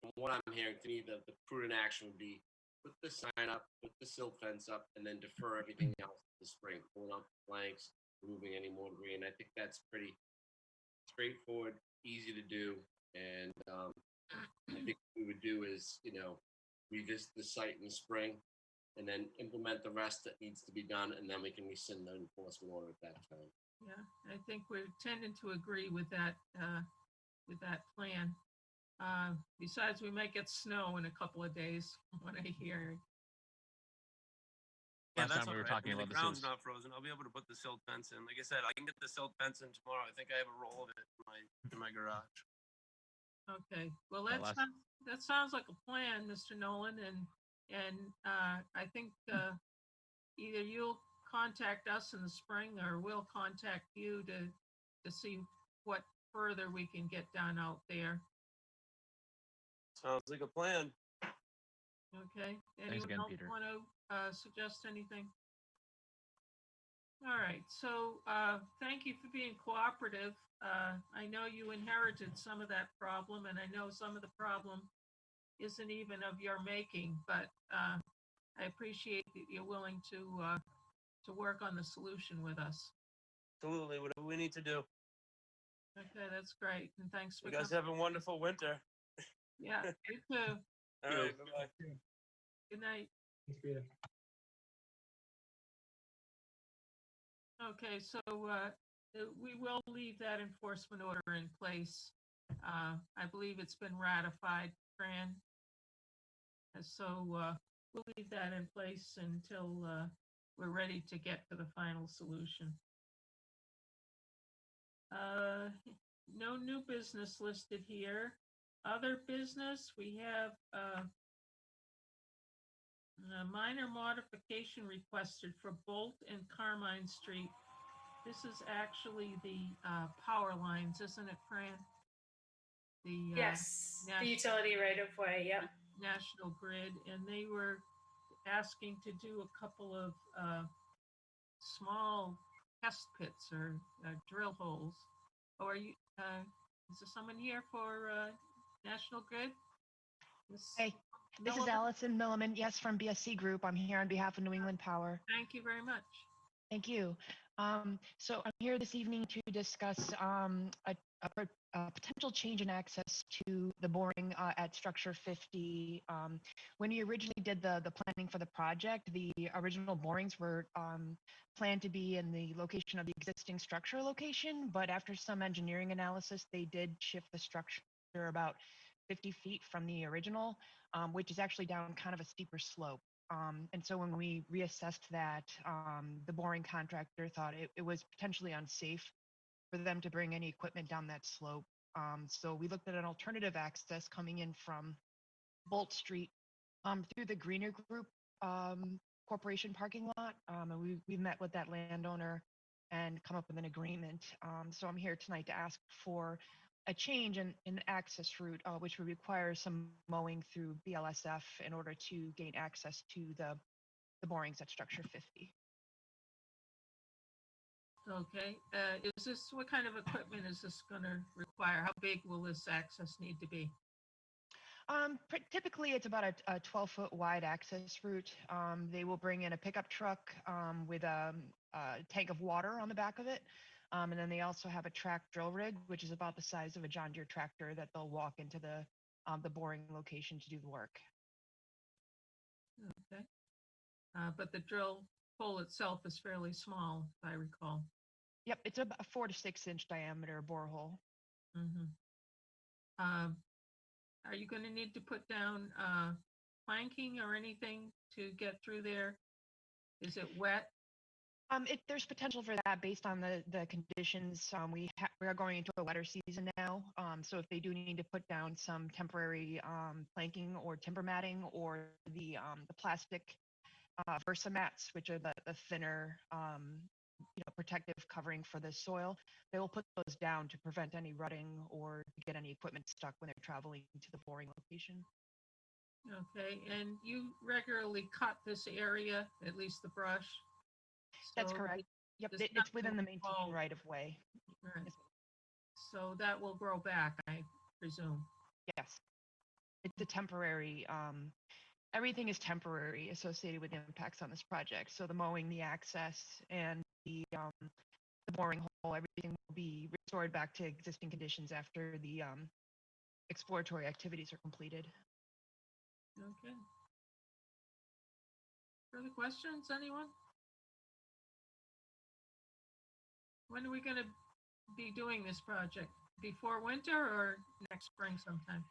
from what I'm hearing, to me, the prudent action would be put the sign up, put the silt fence up, and then defer everything else to the spring, pulling out planks, removing any more debris. And I think that's pretty straightforward, easy to do. And I think what we would do is, revisit the site in the spring, and then implement the rest that needs to be done, and then we can rescind the enforcement order at that time. Yeah, I think we're tending to agree with that plan. Besides, we might get snow in a couple of days, what I hear. Yeah, Last that's time we all were right. talking I mean, about the this ground's is- not frozen. I'll be able to put the silt fence in. Like I said, I can get the silt fence in tomorrow. I think I have a roll of it in my garage. Okay, well, Well, last- that sounds like a plan, Mr. Nolan, and I think either you'll contact us in the spring or we'll contact you to see what further we can get done out there. Sounds like a plan. Okay, anyone again, else Peter. want to suggest anything? All right, so thank you for being cooperative. I know you inherited some of that problem, and I know some of the problem isn't even of your making, but I appreciate that you're willing to work on the solution with us. Absolutely, whatever we need to do. Okay, that's great, and thanks for You guys coming. have a wonderful winter. Yeah, you too. All right, bye-bye. Good night. Okay, so we will leave that enforcement order in place. I believe it's been ratified, Fran. And so we'll leave that in place until we're ready to get to the final solution. No new business listed here. Other business, we have a minor modification requested for Bolt and Carmine Street. This is actually the power lines, isn't it, Fran? The Yes, Nash- the utility right of way. Yep. National Grid, and they were asking to do a couple of small test pits or drill holes. Or are you? Is there someone here for National Grid. Miss Hey, this is Milliman, Allison Milliman, yes, from BSC Group. I'm here on behalf of New England Power. thank you very much. Thank you. So I'm here this evening to discuss a potential change in access to the boring at Structure 50. When we originally did the planning for the project, the original borings were planned to be in the location of the existing structure location, but after some engineering analysis, they did shift the structure about 50 feet from the original, which is actually down kind of a steeper slope. And so when we reassessed that, the boring contractor thought it was potentially unsafe for them to bring any equipment down that slope. So we looked at an alternative access coming in from Bolt Street through the Greener Group Corporation parking lot. And we met with that landowner and come up with an agreement. So I'm here tonight to ask for a change in access route, which would require some mowing through BLSF in order to gain access to the borings at Structure 50. Okay, is this, what kind of equipment is this gonna require? How big will this access need to be? Typically, it's about a 12-foot wide access route. They will bring in a pickup truck with a tank of water on the back of it. And then they also have a track drill rig, which is about the size of a John Deere tractor that they'll walk into the boring location to do the work. Okay. But the drill hole itself is fairly small, if I recall. Yep, it's a 4 to 6 inch diameter borehole. Mm-hmm. Are you gonna need to put down planking or anything to get through there? Is it wet? There's potential for that based on the conditions. We are going into a wetter season now, so if they do need to put down some temporary planking or timber matting or the plastic Versa mats, which are the thinner, protective covering for the soil, they will put those down to prevent any rutting or to get any equipment stuck when they're traveling to the boring location. Okay, and you regularly cut this area, at least the brush? That's So correct. Yep, there's it's within the nothing maintained involved. right of way. Right. Yes. So that will grow back, I presume. Yes. It's a temporary, everything is temporary associated with impacts on this project. So the mowing, the access, and the boring hole, everything will be restored back to existing conditions after the exploratory activities are completed. Okay. Further questions, anyone? When are we gonna be doing this project? Before winter or next spring sometime?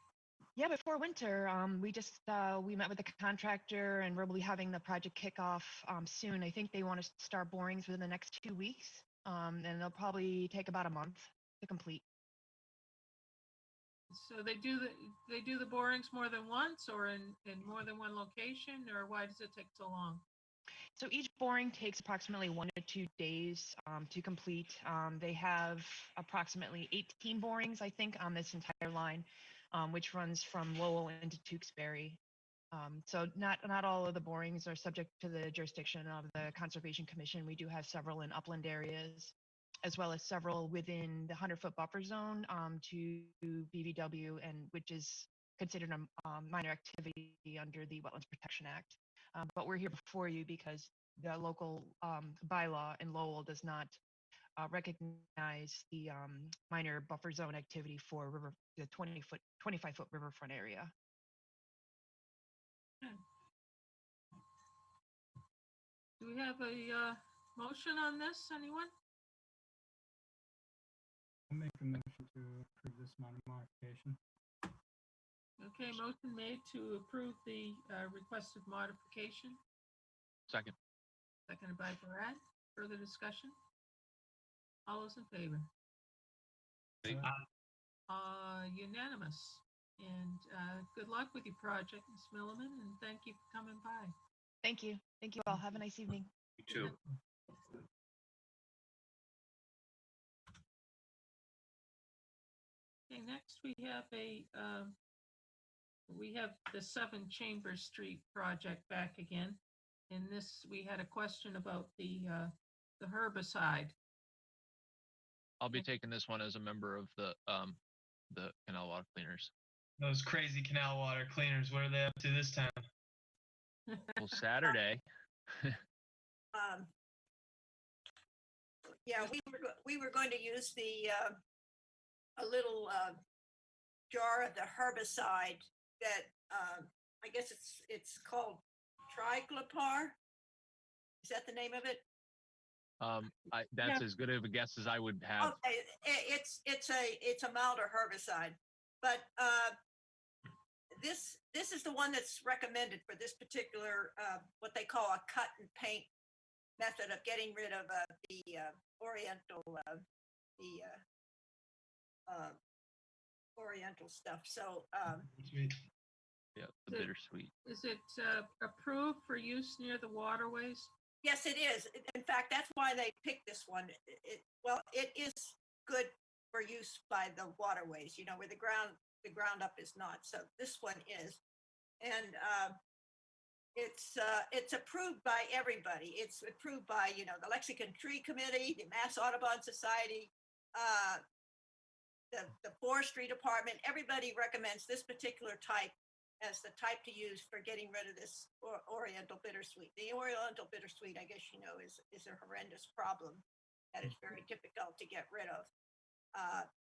Yeah, before winter, we met with the contractor and we'll be having the project kickoff soon. I think they want to start borings within the next 2 weeks, and they'll probably take about a month to complete. So they do the borings more than once or in more than one location, or why does it take so long? So each boring takes approximately 1 to 2 days to complete. They have approximately 18 borings, I think, on this entire line, which runs from Lowell into Tewksbury. So not all of the borings are subject to the jurisdiction of the Conservation Commission. We do have several in upland areas, as well as several within the 100-foot buffer zone to BVW, and which is considered a minor activity under the Wetlands Protection Act. But we're here before you because the local bylaw in Lowell does not recognize the minor buffer zone activity for the 25-foot riverfront area. Do we have a motion on this, anyone? I'll make a motion to approve this modification. Okay, motion made to approve the requested modification, Second. seconded by Brad. Further discussion? All those in favor? Unanimous. And good luck with your project, Ms. Milliman, and thank you for coming by. Thank you. Thank you all. Have a nice evening. You too. Okay, next we have the 7 Chambers Street project back again. In this, we had a question about the herbicide. I'll be taking this one as a member of the Canal Water Cleaners. Those crazy canal water cleaners, what are they up to this time? Well, Saturday. Um, yeah, we were going to use a little jar of the herbicide that I guess it's called triclopar. Is that the name of it? That's as good of a guess as I would have. Okay, it's a milder herbicide, but this is the one that's recommended for this particular what they call a cut and paint method of getting rid of the oriental stuff. So Sweet. Yeah, the Is it- bittersweet. Is it approved for use near the waterways? yes, it is. In fact, that's why they picked this one. Well, it is good for use by the waterways, you know, where the ground up is not. So this one is, and it's approved by everybody. It's approved by, you know, the Lexington Tree Committee, the Mass Audubon Society, the Forestry Department. Everybody recommends this particular type as the type to use for getting rid of this oriental bittersweet. The oriental bittersweet, I guess you know, is a horrendous problem that is very difficult to get rid of.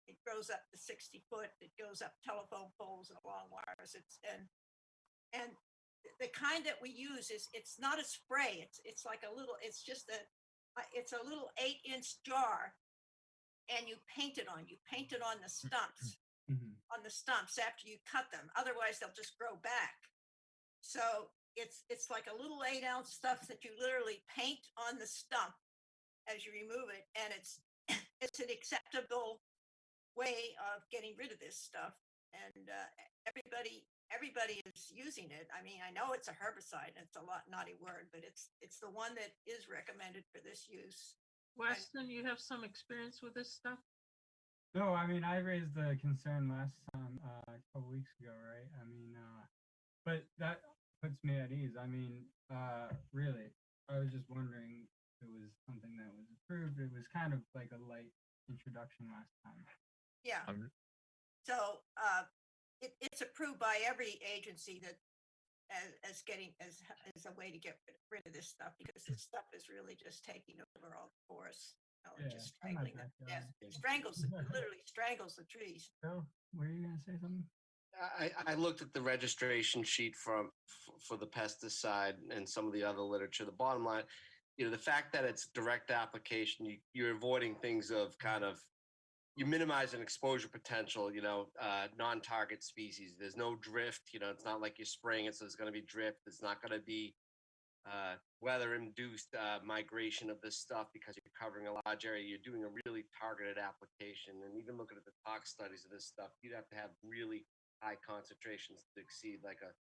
It grows up to 60 foot. It goes up telephone poles and along wires. And the kind that we use it's not a spray. It's like a little. It's just it's a little 8-inch jar, and you paint it on. You paint it on the stumps. Mhm. On the stumps after you cut them. Otherwise, they'll just grow back. So it's like a little 8-ounce stuff that you literally paint on the stump as you remove it, and it's an acceptable way of getting rid of this stuff. And everybody is using it. I mean, I know it's a herbicide. And it's a lot naughty word, but it's the one that is recommended for this use. Weston, you have some experience with this stuff? No, I mean, I raised the concern last time, a couple weeks ago, right? I mean, but that puts me at ease. I mean, really, I was just wondering if it was something that was approved. It was kind of like a light introduction last time. Yeah. Um, So it's approved by every agency that as a way to get rid of this stuff, because this stuff is really just taking over all the forests. You know, Yeah, just in my strangling them. backyard. Yes, it literally strangles the trees. So, were you gonna say something? I looked at the registration sheet for the pesticide and some of the other literature. The bottom line, you know, the fact that it's direct application, you're avoiding things of kind of, you minimize an exposure potential, you know, non-target species. There's no drift, you know, it's not like you're spraying it, so there's going to be drift. It's not going to be weather-induced migration of this stuff because you're covering a large area. You're doing a really targeted application. And even looking at the tox studies of this stuff, you'd have to have really high concentrations to exceed like a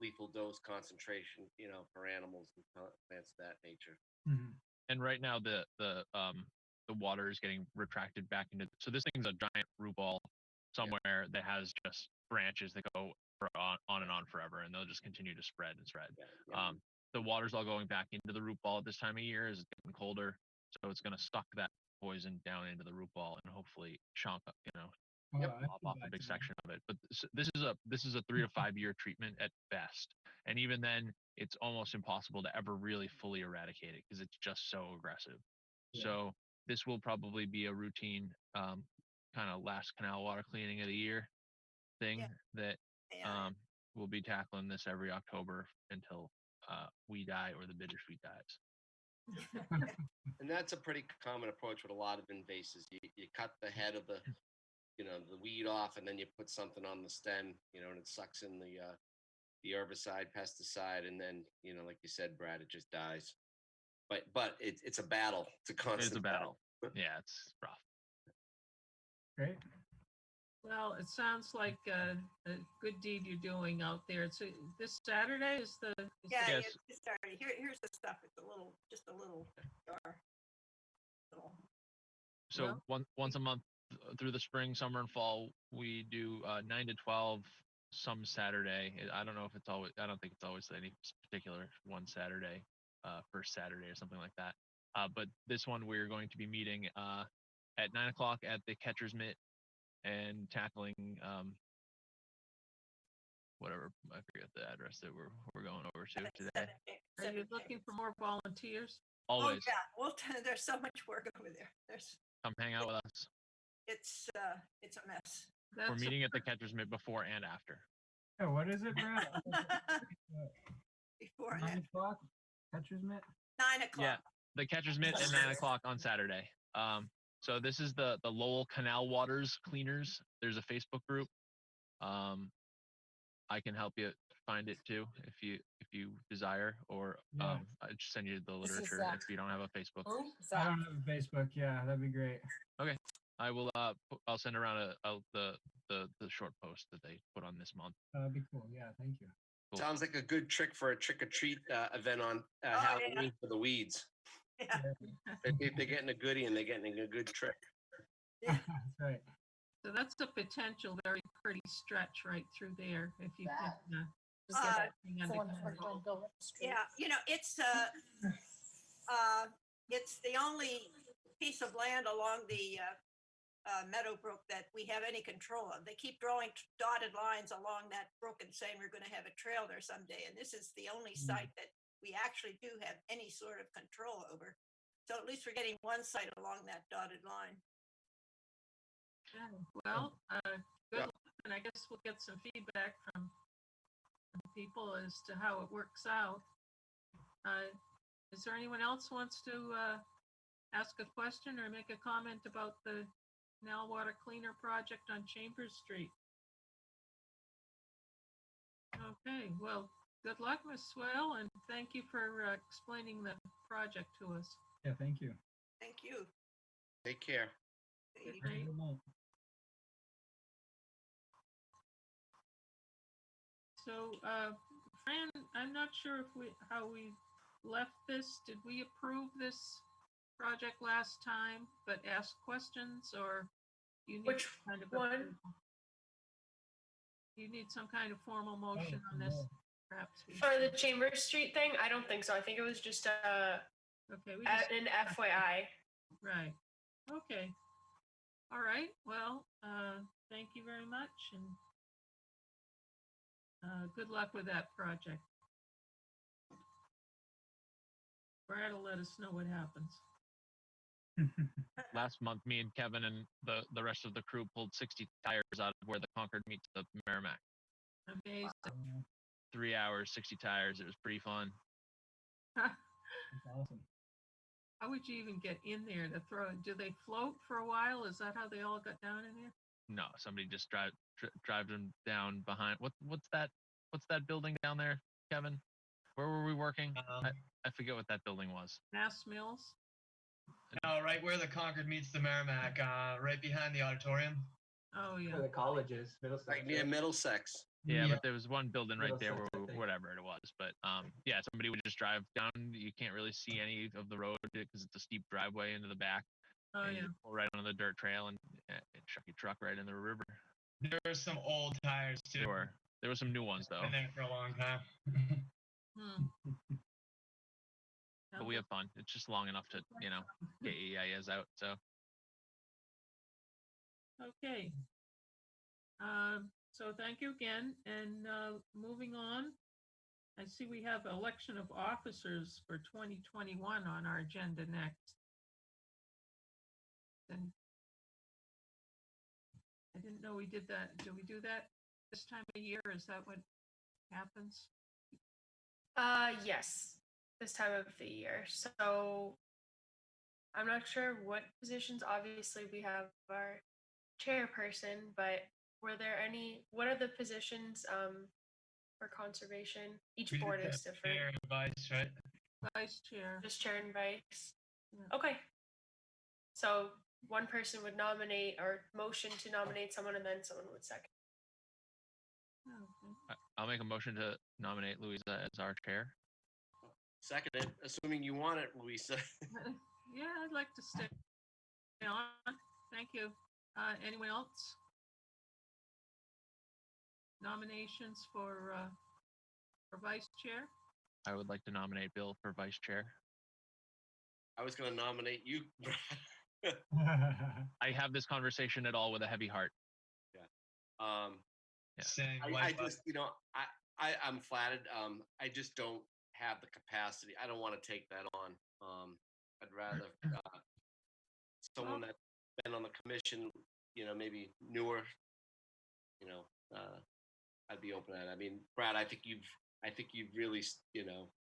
lethal dose concentration, you know, for animals and plants of that nature. Mhm. And right now the water is getting retracted back into. So this thing's a giant root ball somewhere that has just branches that go on and on forever, and they'll just continue to spread and spread. Yeah. The water's all going back into the root ball at this time of year as it's getting colder, so it's going to suck that poison down into the root ball and hopefully chunk up, you know, Oh, I pop feel off a bad big for them. section of it. But this is a 3 to 5 year treatment at best, and even then, it's almost impossible to ever really fully eradicate it because it's just so aggressive. Yeah. So this will probably be a routine kind of last canal water cleaning of the year thing Yeah. that Yeah. we'll be tackling this every October until we die or the bittersweet dies. And that's a pretty common approach with a lot of invasives. You cut the head of the, you know, the weed off, and then you put something on the stem, you know, and it sucks in the herbicide, pesticide, and then, you know, like you said, Brad, it just dies. But it's a battle. It's a constant It's a battle. Yeah, it's rough. Great. Well, it sounds like a good deed you're doing out there. It's this Saturday is the. Yeah, Yes. it's started. Here's the stuff. It's just a little jar. Little. So once a month through the spring, summer, and fall, we do 9 to 12 some Saturday. I don't know if it's always. I don't think it's always any particular one Saturday, first Saturday or something like that. But this one we're going to be meeting at 9 o'clock at the Catcher's Mitt and tackling whatever, I forget the address that we're going over to today. Are you looking for more volunteers? Always Oh, yeah, well, there's so much work over there. come hang out with us. It's a mess. We're That's a- meeting at the catcher's mitt before and after. Yeah, what is it, Brad? Before and 9 after. o'clock? Catcher's mitt? 9 o'clock. Yeah, the catcher's mitt at 9 o'clock on Saturday. So this is the Lowell Canal Waters Cleaners. There's a Facebook group. I can help you find it too if you desire, or Yeah. I just send you the This is literature Zach. if you don't have a Facebook. Who? I Zach. don't have a Facebook. Yeah, that'd be great. I will. I'll send around the short post that they put on this month. That'd be cool. Yeah, thank you. Cool. Sounds like a good trick for a trick or treat event on yeah. Halloween for the weeds. Yeah. They're getting a goodie and they're getting a good trick. That's right. So that's a potential very pretty stretch right through there if you That- can Just get get that thing It's the under one that control. went Bill Street. Yeah, it's the only piece of land along the Meadowbrook that we have any control of. They keep drawing dotted lines along that brook and saying we're going to have a trail there someday. And this is the only site that we actually do have any sort of control over. So at least we're getting one site along that dotted line. Yeah, well, good Yeah. luck, and I guess we'll get some feedback from people as to how it works out. Is there anyone else who wants to ask a question or make a comment about the Canal Water Cleaner project on Chambers Street? Okay, well, good luck, Ms. Swale, and thank you for explaining the project to us. Yeah, thank you. Thank you. Take care. Good Have a night. good night. So, Fran, I'm not sure if how we left this. Did we approve this project last time, but ask questions, or you need Which some kind of one? approval? You need some kind of formal motion on this, perhaps? we For the should. Chambers Street thing, I don't think so. I think it was just Okay, we just, an FYI. right. Okay. All right, well, thank you very much, and good luck with that project. Brad will let us know what happens. Last month, me and Kevin and the rest of the crew pulled 60 tires out of where the Concord meets the Merrimack. Amazing. 3 hours, 60 tires. It was pretty fun. That's awesome. How would you even get in there to throw it? Do they float for a while? Is that how they all got down in there? No, somebody just drive them down behind. What's that building down there, Kevin? Where were we working? I forget what that building was. Mass Mills? No, right where the Concord meets the Merrimack, right behind the auditorium. Oh, yeah. Where the colleges, Middlesex. Like near right? Middlesex. Yeah, Yeah. but there was one building right there Middlesex, I where think. whatever it was. But yeah, somebody would just drive down. You can't really see any of the road because it's a steep driveway into the back. Oh, and yeah. you pull right onto the dirt trail and chuck your truck right in the river. There were some old tires too. There were some new ones though. Been there for a long time. Hmm. But we have fun. It's just long enough to, get EIS out. So Okay. So thank you again. And moving on, I see we have election of officers for 2021 on our agenda next. And I didn't know we did that. Do we do that this time of year? Is that what happens? Yes, this time of the year. So I'm not sure what positions. Obviously, we have our chairperson, but what are the positions for conservation? Each We board did is the different. chair and vice, right? Vice chair. Just chair and vice. Yeah. Okay. So one person would nominate or motion to nominate someone, and then someone would second. Oh, okay. I'll make a motion to nominate Louisa as our chair. Seconded, assuming you want it, Louisa. Yeah, I'd like to stay on. Thank you. Anyone else? Nominations for vice chair? I would like to nominate Bill for vice chair. I was going to nominate you. I have this conversation at all with a heavy heart. Um, Yeah. Same. I Likewise. just, I'm flattered. I just don't have the capacity. I don't want to take that on. I'd rather someone Well- that's been on the commission, maybe newer, you know, uh, I'd be open to that. I mean, Brad, I think you've really,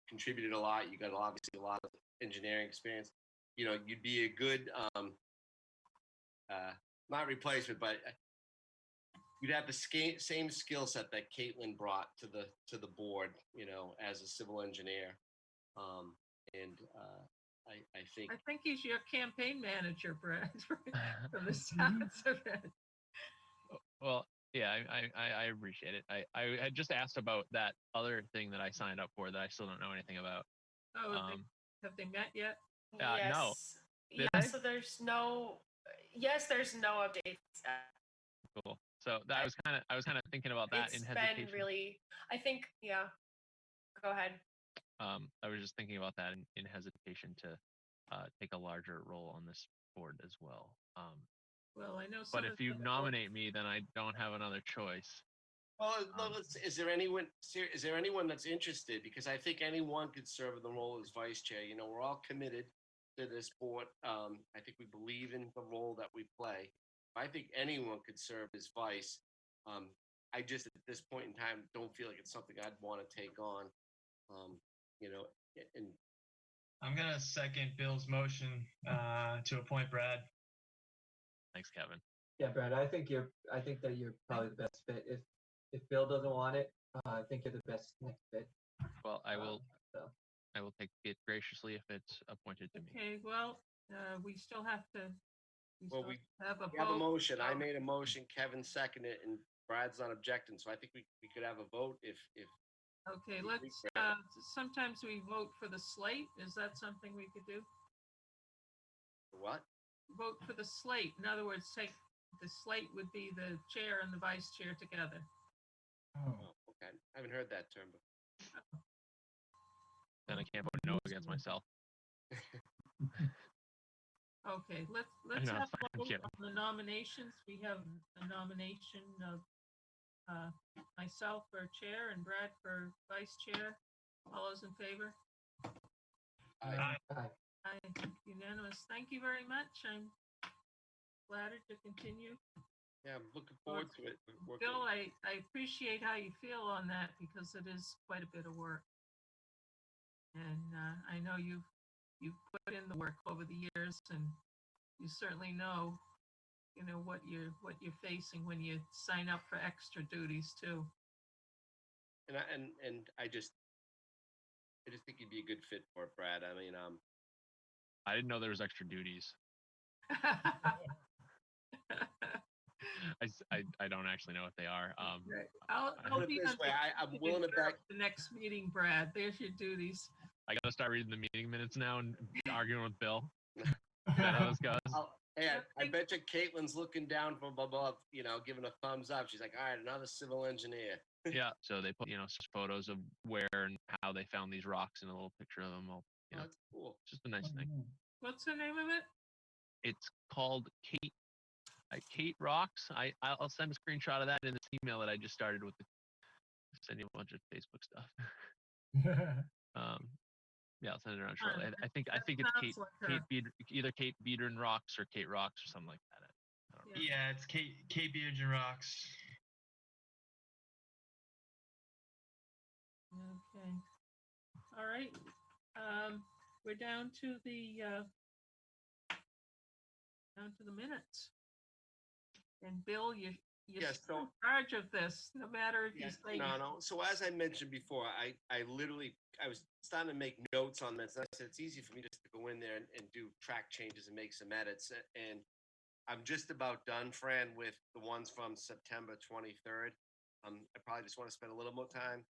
contributed a lot. You got obviously a lot of engineering experience. You'd be a good, not replacement, but you'd have the same skill set that Caitlin brought to the board, as a civil engineer. And I think I think he's your campaign manager, Brad, from the sounds of it. Well, yeah, I appreciate it. I had just asked about that other thing that I signed up for that I still don't know anything about. Oh, Um, have they met yet? no. Yes. Did Yeah, they? so there's no updates. Cool. So that I was kind of thinking about that It's in been hesitation. really, I think, yeah. Go ahead. I was just thinking about that in hesitation to take a larger role on this board as well. Well, I know But some of if you the- nominate me, then I don't have another choice. Well, is there anyone that's interested? Because I think anyone could serve in the role as vice chair. We're all committed to this board. I think we believe in the role that we play. I think anyone could serve as vice. I just at this point in time don't feel like it's something I'd want to take on. And I'm gonna second Bill's motion to appoint Brad. Thanks, Kevin. Yeah, Brad, I think that you're probably the best fit. If Bill doesn't want it, I think you're the best next fit. Well, I will So. I will take it graciously if it's appointed to me. Okay, well, we still have to. Well, still have a we have a vote, motion. I so- made a motion. Kevin seconded it, and Brad's not objecting. So I think we could have a vote if Okay, you let's, agree, Brad. sometimes we vote for the slate. Is that something we could do? What? Vote for the slate. In other words, the slate would be the chair and the vice chair together. Oh, Oh, okay. I haven't heard that term before. Then I can't vote no against myself. Okay, let's know, have I'm a vote kidding. on the nominations. We have a nomination of myself for chair and Brad for vice chair. All those in favor? Aye. Aye, unanimous. Thank you very much. I'm flattered to continue. Yeah, I'm looking forward to it. Bill, I appreciate how you feel on that because it is quite a bit of work. And I know you've put in the work over the years, and you certainly know, what you're facing when you sign up for extra duties too. And I just think you'd be a good fit for it, Brad. I mean, I didn't know there was extra duties. I don't actually know what they are. Right. I'll put it be this on way, I'm vacation willing to in Europe back. the next meeting, Brad. There's your duties. I gotta start reading the meeting minutes now and arguing with Bill. Is that how this goes? Hey, I bet you Caitlin's looking down from above, giving a thumbs up. She's like, all right, another civil engineer. Yeah. So they put, photos of where and how they found these rocks and a little picture of them. All, Oh, that's cool. it's just a nice thing. What's the name of it? It's called Kate Rocks. I'll send a screenshot of that in this email that I just started with. Send you a bunch of Facebook stuff. Yeah, I'll send it around shortly. I think it's Sounds like her. either Kate Biedron Rocks or Kate Rocks or something like that. I don't know. Yeah, it's Kate Beards Rocks. Okay. All right. We're down to the minutes. And Bill, you're Yes, still in so- charge of this, no matter if you Yes, say. no. So as I mentioned before, I was starting to make notes on this. And I said it's easy for me just to go in there and do track changes and make some edits. And I'm just about done, Fran, with the ones from September 23rd. I probably just want to spend a little more time.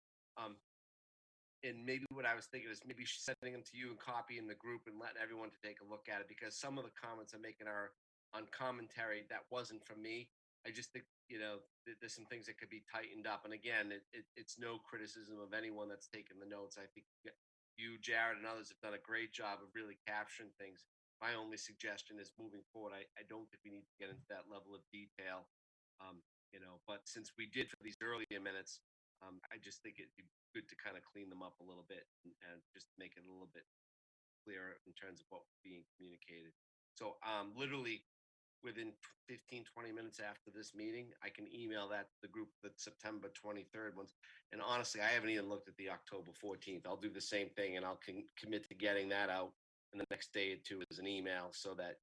And maybe what I was thinking is maybe sending them to you and copying the group and letting everyone to take a look at it, because some of the comments I'm making are on commentary that wasn't from me. I just think, there's some things that could be tightened up. And again, it's no criticism of anyone that's taken the notes. I think you, Jared, and others have done a great job of really capturing things. My only suggestion is moving forward, I don't think we need to get into that level of detail. But since we did for these earlier minutes, I just think it'd be good to kind of clean them up a little bit and just make it a little bit clearer in terms of what's being communicated. So literally within 15, 20 minutes after this meeting, I can email that to the group, the September 23rd ones. And honestly, I haven't even looked at the October 14th. I'll do the same thing and I'll commit to getting that out in the next day or two as an email so that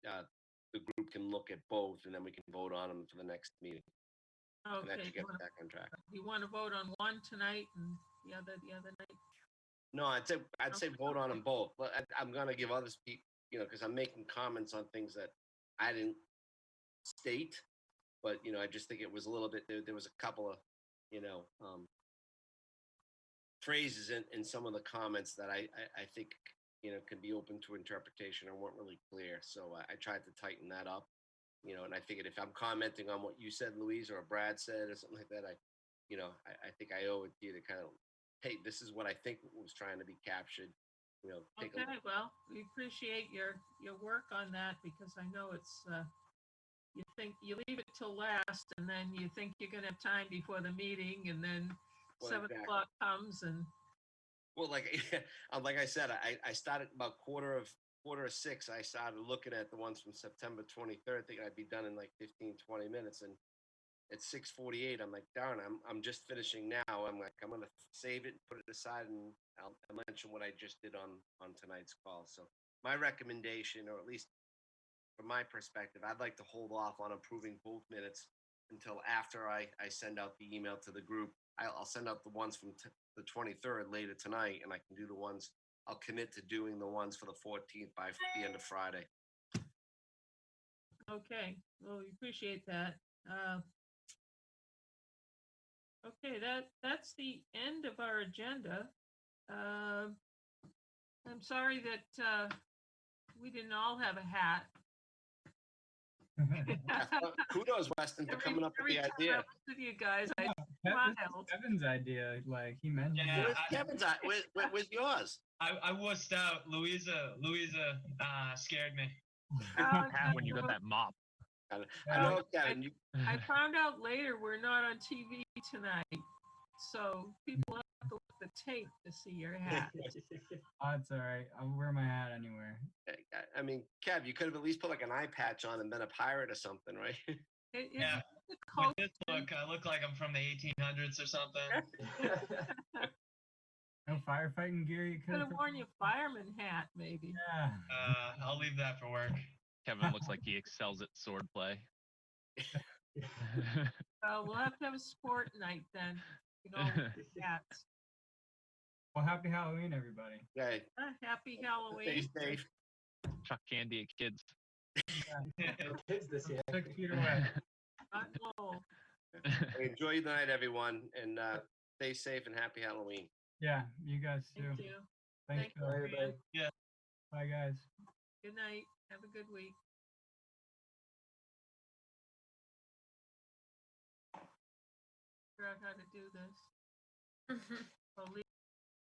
the group can look at both and then we can vote on them for the next meeting. And that Okay, should get us back on track. you want to vote on one tonight and the other night? No, I'd say vote on them both, but I'm gonna give others people, because I'm making comments on things that I didn't state, but I just think it was a little bit. There was a couple of, phrases in some of the comments that I think can be open to interpretation and weren't really clear. So I tried to tighten that up, and I figured if I'm commenting on what you said, Louise, or Brad said, or something like that, I think I owe it to you to kind of, hey, this is what I think was trying to be captured. Take a Okay, look. well, we appreciate your work on that because I know it's, you think, you leave it till last and then you think you're gonna have time before the meeting and then Well, 7 exactly. o'clock comes and, Well, like like I said, I started about quarter of 6. I started looking at the ones from September 23rd, thinking I'd be done in like 15, 20 minutes. And at 6:48, I'm like, darn, I'm just finishing now. I'm like, I'm gonna save it and put it aside, and I'll mention what I just did on tonight's call. So my recommendation, or at least from my perspective, I'd like to hold off on approving both minutes until after I send out the email to the group. I'll send out the ones from the 23rd later tonight, and I can do the ones. I'll commit to doing the ones for the 14th by the end of Friday. okay, well, we appreciate that. Okay, that's the end of our agenda. I'm sorry that we didn't all have a hat. Kudos, Weston, for coming up with the Every time I idea. was with you guys, I Kevin's, smiled. Kevin's idea, like he mentioned. Yeah, Where's Kevin's? Where's yours? I wussed out. Louisa scared me. When you got that mop. I know, Kevin. I found out later we're not on TV tonight, so people have to look at the tape to see your hat. Oh, it's all right. I'll wear my hat anywhere. I mean, Kev, you could have at least put like an eye patch on and been a pirate or something, right? Yeah. With this look, I look like I'm from the 1800s or something. No firefighting gear you Could could have worn your fireman hat, maybe. Yeah. I'll leave that for work. Kevin looks like he excels at swordplay. We'll have to have a sport night then. You know, hats. Well, happy Halloween, everybody. Okay. Happy Halloween. Stay safe. Chuck candy at kids. No kids this year. 6 feet away. Oh, Enjoy the night, everyone, and stay safe and happy Halloween. Yeah, you guys too. thank you. Thanks, Thank you, Phil. Everybody. Bye, guys. Good night. Have a good week. Figure out how to do this. I'll leave